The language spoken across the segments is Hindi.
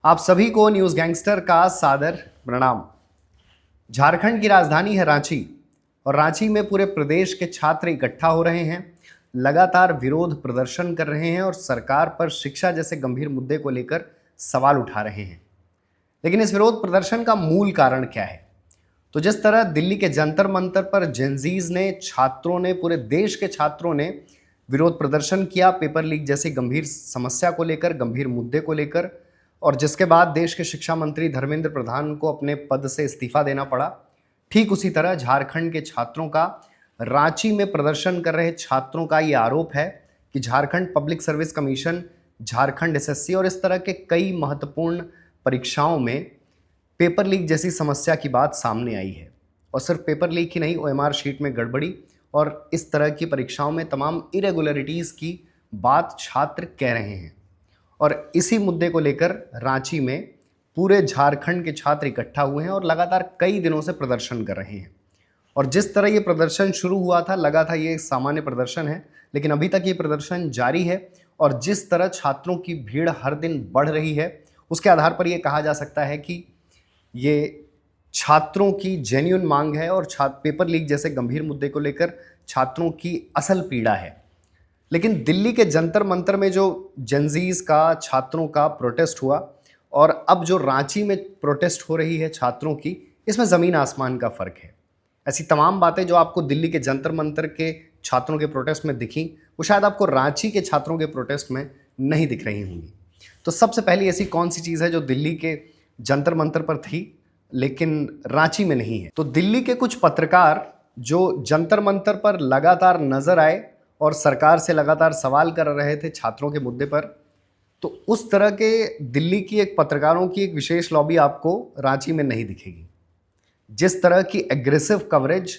आप सभी को न्यूज गैंगस्टर का सादर प्रणाम। झारखंड की राजधानी है रांची और रांची में पूरे प्रदेश के छात्र इकट्ठा हो रहे हैं, लगातार विरोध प्रदर्शन कर रहे हैं और सरकार पर शिक्षा जैसे गंभीर मुद्दे को लेकर सवाल उठा रहे हैं। लेकिन इस विरोध प्रदर्शन का मूल कारण क्या है? तो जिस तरह दिल्ली के जंतर मंतर पर जेनजीज ने, छात्रों ने, पूरे देश के छात्रों ने विरोध प्रदर्शन किया पेपर लीक जैसी गंभीर समस्या को लेकर, गंभीर मुद्दे को लेकर, और जिसके बाद देश के शिक्षा मंत्री धर्मेंद्र प्रधान को अपने पद से इस्तीफा देना पड़ा, ठीक उसी तरह झारखंड के छात्रों का, रांची में प्रदर्शन कर रहे छात्रों का ये आरोप है कि Jharkhand public service commission, Jharkhand SSC और इस तरह के कई महत्वपूर्ण परीक्षाओं में पेपर लीक जैसी समस्या की बात सामने आई है। और सिर्फ पेपर लीक ही नहीं, ओएमआर शीट में गड़बड़ी और इस तरह की परीक्षाओं में तमाम इरेगुलरिटीज़ की बात छात्र कह रहे हैं। और इसी मुद्दे को लेकर रांची में पूरे झारखंड के छात्र इकट्ठा हुए हैं और लगातार कई दिनों से प्रदर्शन कर रहे हैं। और जिस तरह ये प्रदर्शन शुरू हुआ था, लगा था ये सामान्य प्रदर्शन है, लेकिन अभी तक ये प्रदर्शन जारी है। और जिस तरह छात्रों की भीड़ हर दिन बढ़ रही है, उसके आधार पर यह कहा जा सकता है कि ये छात्रों की जेन्युइन मांग है और पेपर लीक जैसे गंभीर मुद्दे को लेकर छात्रों की असल पीड़ा है। लेकिन दिल्ली के जंतर मंतर में जो जेनजीज का, छात्रों का प्रोटेस्ट हुआ और अब जो रांची में प्रोटेस्ट हो रही है छात्रों की, इसमें ज़मीन आसमान का फ़र्क है। ऐसी तमाम बातें जो आपको दिल्ली के जंतर मंतर के छात्रों के प्रोटेस्ट में दिखी, वो शायद आपको रांची के छात्रों के प्रोटेस्ट में नहीं दिख रही होंगी। तो सबसे पहली ऐसी कौन सी चीज़ है जो दिल्ली के जंतर मंतर पर थी लेकिन रांची में नहीं है? तो दिल्ली के कुछ पत्रकार जो जंतर मंतर पर लगातार नजर आए और सरकार से लगातार सवाल कर रहे थे छात्रों के मुद्दे पर, तो उस तरह के दिल्ली की एक पत्रकारों की एक विशेष लॉबी आपको रांची में नहीं दिखेगी। जिस तरह की एग्रेसिव कवरेज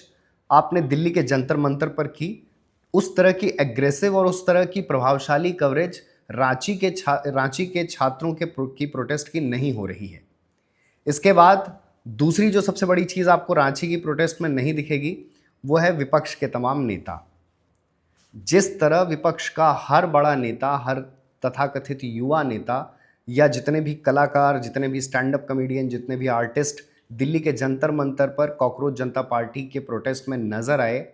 आपने दिल्ली के जंतर मंतर पर की, उस तरह की एग्रेसिव और उस तरह की प्रभावशाली कवरेज रांची के छात्रों की प्रोटेस्ट की नहीं हो रही है। इसके बाद दूसरी जो सबसे बड़ी चीज़ आपको रांची की प्रोटेस्ट में नहीं दिखेगी, वो है विपक्ष के तमाम नेता। जिस तरह विपक्ष का हर बड़ा नेता, हर तथाकथित युवा नेता या जितने भी कलाकार, जितने भी स्टैंड अप कॉमेडियन, जितने भी आर्टिस्ट दिल्ली के जंतर मंतर पर कॉकरोच जनता पार्टी के प्रोटेस्ट में नजर आए,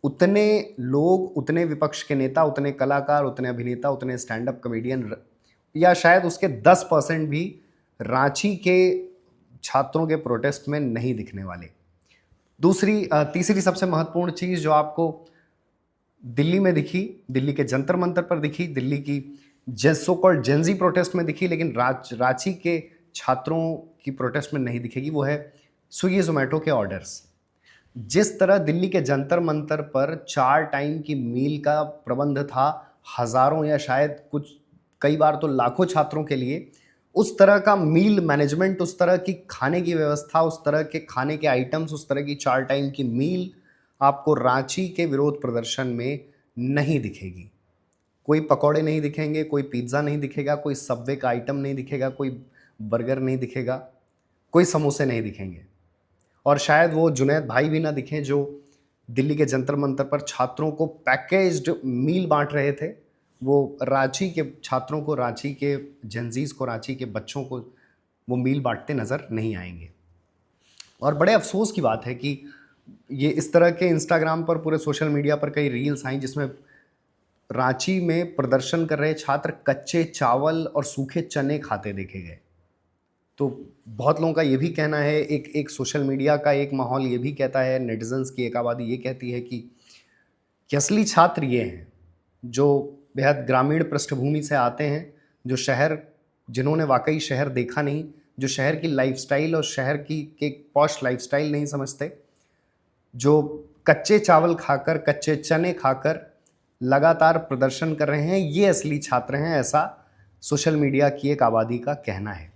उतने लोग, उतने विपक्ष के नेता, उतने कलाकार, उतने अभिनेता, उतने स्टैंड अप कॉमेडियन या शायद उसके 10% भी रांची के छात्रों के प्रोटेस्ट में नहीं दिखने वाले। तीसरी सबसे महत्वपूर्ण चीज़ जो आपको दिल्ली में दिखी, दिल्ली के जंतर मंतर पर दिखी, दिल्ली की सो कॉल्ड जेनजी प्रोटेस्ट में दिखी, लेकिन रांची के छात्रों की प्रोटेस्ट में नहीं दिखेगी, वो है स्विगी जोमेटो के ऑर्डर्स। जिस तरह दिल्ली के जंतर मंतर पर 4 टाइम की मील का प्रबंध था हज़ारों या शायद कुछ कई बार तो लाखों छात्रों के लिए, उस तरह का मील मैनेजमेंट, उस तरह की खाने की व्यवस्था, उस तरह के खाने के आइटम्स, उस तरह की 4 टाइम की मील आपको रांची के विरोध प्रदर्शन में नहीं दिखेगी। कोई पकौड़े नहीं दिखेंगे, कोई पिज्ज़ा नहीं दिखेगा, कोई सबवे का आइटम नहीं दिखेगा, कोई बर्गर नहीं दिखेगा, कोई समोसे नहीं दिखेंगे। और शायद वो जुनैद भाई भी ना दिखें जो दिल्ली के जंतर मंतर पर छात्रों को पैकेज्ड मील बांट रहे थे। वो रांची के छात्रों को, रांची के जेनजीज को, रांची के बच्चों को वो मील बांटते नज़र नहीं आएंगे। और बड़े अफसोस की बात है कि ये इस तरह के इंस्टाग्राम पर, पूरे सोशल मीडिया पर कई रील्स आई जिसमें रांची में प्रदर्शन कर रहे छात्र कच्चे चावल और सूखे चने खाते देखे गए। तो बहुत लोगों का ये भी कहना है, एक सोशल मीडिया का एक माहौल ये भी कहता है, नेटिजन्स की एक आबादी ये कहती है कि असली छात्र ये हैं जो बेहद ग्रामीण पृष्ठभूमि से आते हैं, जो शहर, जिन्होंने वाकई शहर देखा नहीं, जो शहर की लाइफस्टाइल और शहर की के पॉश लाइफस्टाइल नहीं समझते, जो कच्चे चावल खाकर, कच्चे चने खाकर लगातार प्रदर्शन कर रहे हैं, ये असली छात्र हैं, ऐसा सोशल मीडिया की एक आबादी का कहना है।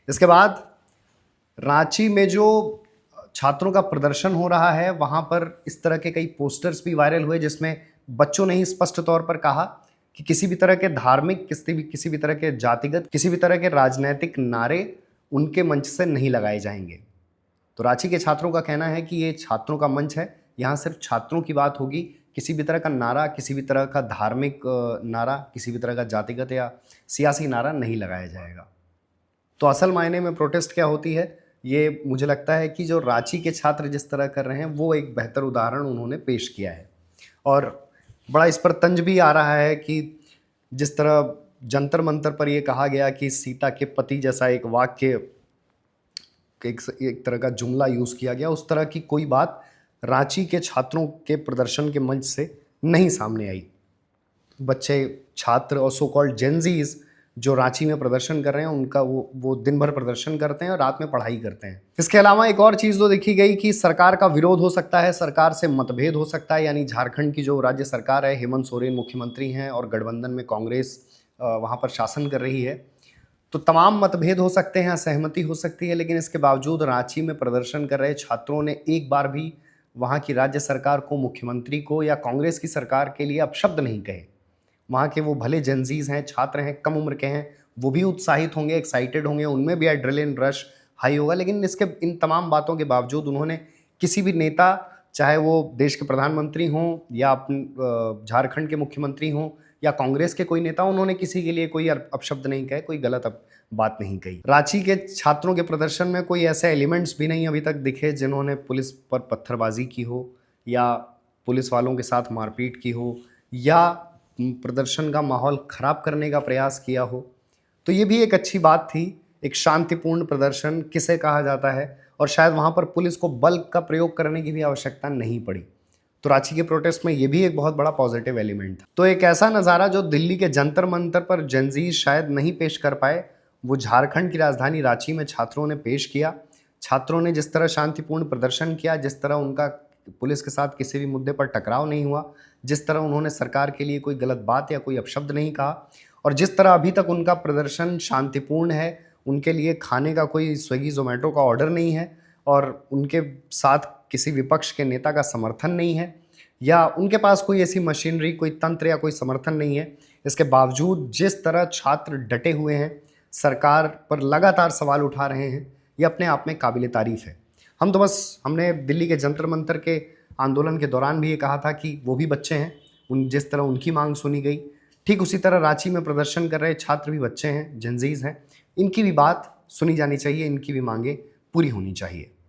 इसके बाद रांची में जो छात्रों का प्रदर्शन हो रहा है, वहाँ पर इस तरह के कई पोस्टर्स भी वायरल हुए जिसमें बच्चों ने ही स्पष्ट तौर पर कहा कि किसी भी तरह के धार्मिक, किसी भी तरह के जातिगत, किसी भी तरह के राजनैतिक नारे उनके मंच से नहीं लगाए जाएंगे। तो रांची के छात्रों का कहना है कि ये छात्रों का मंच है, यहाँ सिर्फ छात्रों की बात होगी, किसी भी तरह का नारा, किसी भी तरह का धार्मिक नारा, किसी भी तरह का जातिगत या सियासी नारा नहीं लगाया जाएगा। तो असल मायने में प्रोटेस्ट क्या होती है, ये मुझे लगता है कि जो रांची के छात्र जिस तरह कर रहे हैं वो एक बेहतर उदाहरण उन्होंने पेश किया है। और बड़ा इस पर तंज भी आ रहा है कि जिस तरह जंतर मंतर पर यह कहा गया कि सीता के पति जैसा एक वाक्य, एक तरह का जुमला यूज़ किया गया, उस तरह की कोई बात रांची के छात्रों के प्रदर्शन के मंच से नहीं सामने आई। बच्चे, छात्र और सो कॉल्ड जेनजीज जो रांची में प्रदर्शन कर रहे हैं, उनका वो दिन भर प्रदर्शन करते हैं और रात में पढ़ाई करते हैं। इसके अलावा एक और चीज़ तो देखी गई कि सरकार का विरोध हो सकता है, सरकार से मतभेद हो सकता है। यानी झारखंड की जो राज्य सरकार है, हेमंत सोरेन मुख्यमंत्री हैं और गठबंधन में कांग्रेस वहाँ पर शासन कर रही है, तो तमाम मतभेद हो सकते हैं, असहमति हो सकती है, लेकिन इसके बावजूद रांची में प्रदर्शन कर रहे छात्रों ने एक बार भी वहाँ की राज्य सरकार को, मुख्यमंत्री को या कांग्रेस की सरकार के लिए अपशब्द नहीं कहे। वहाँ के वो भले जेनजीज हैं, छात्र हैं, कम उम्र के हैं, वो भी उत्साहित होंगे, एक्साइटेड होंगे, उनमें भी एड्रेलिन रश हाई होगा, लेकिन इन तमाम बातों के बावजूद उन्होंने किसी भी नेता, चाहे वो देश के प्रधानमंत्री हों या झारखंड के मुख्यमंत्री हों या कांग्रेस के कोई नेता, उन्होंने किसी के लिए कोई अपशब्द नहीं कहे, कोई गलत बात नहीं कही। रांची के छात्रों के प्रदर्शन में कोई ऐसे एलिमेंट्स भी नहीं अभी तक दिखे जिन्होंने पुलिस पर पत्थरबाजी की हो या पुलिस वालों के साथ मारपीट की हो या प्रदर्शन का माहौल खराब करने का प्रयास किया हो। तो ये भी एक अच्छी बात थी। एक शांतिपूर्ण प्रदर्शन किसे कहा जाता है, और शायद वहाँ पर पुलिस को बल का प्रयोग करने की भी आवश्यकता नहीं पड़ी। तो रांची के प्रोटेस्ट में ये भी एक बहुत बड़ा पॉजिटिव एलिमेंट था। तो एक ऐसा नज़ारा जो दिल्ली के जंतर मंतर पर जेनजी शायद नहीं पेश कर पाए, वो झारखंड की राजधानी रांची में छात्रों ने पेश किया। छात्रों ने जिस तरह शांतिपूर्ण प्रदर्शन किया, जिस तरह उनका पुलिस के साथ किसी भी मुद्दे पर टकराव नहीं हुआ, जिस तरह उन्होंने सरकार के लिए कोई गलत बात या कोई अपशब्द नहीं कहा, और जिस तरह अभी तक उनका प्रदर्शन शांतिपूर्ण है, उनके लिए खाने का कोई स्विगी जोमेटो का ऑर्डर नहीं है और उनके साथ किसी विपक्ष के नेता का समर्थन नहीं है या उनके पास कोई ऐसी मशीनरी, कोई तंत्र या कोई समर्थन नहीं है, इसके बावजूद जिस तरह छात्र डटे हुए हैं, सरकार पर लगातार सवाल उठा रहे हैं, ये अपने आप में काबिल तारीफ़ है। हमने दिल्ली के जंतर मंतर के आंदोलन के दौरान भी ये कहा था कि वो भी बच्चे हैं, जिस तरह उनकी मांग सुनी गई, ठीक उसी तरह रांची में प्रदर्शन कर रहे छात्र भी बच्चे हैं, जेनजीज हैं, इनकी भी बात सुनी जानी चाहिए, इनकी भी मांगें पूरी होनी चाहिए।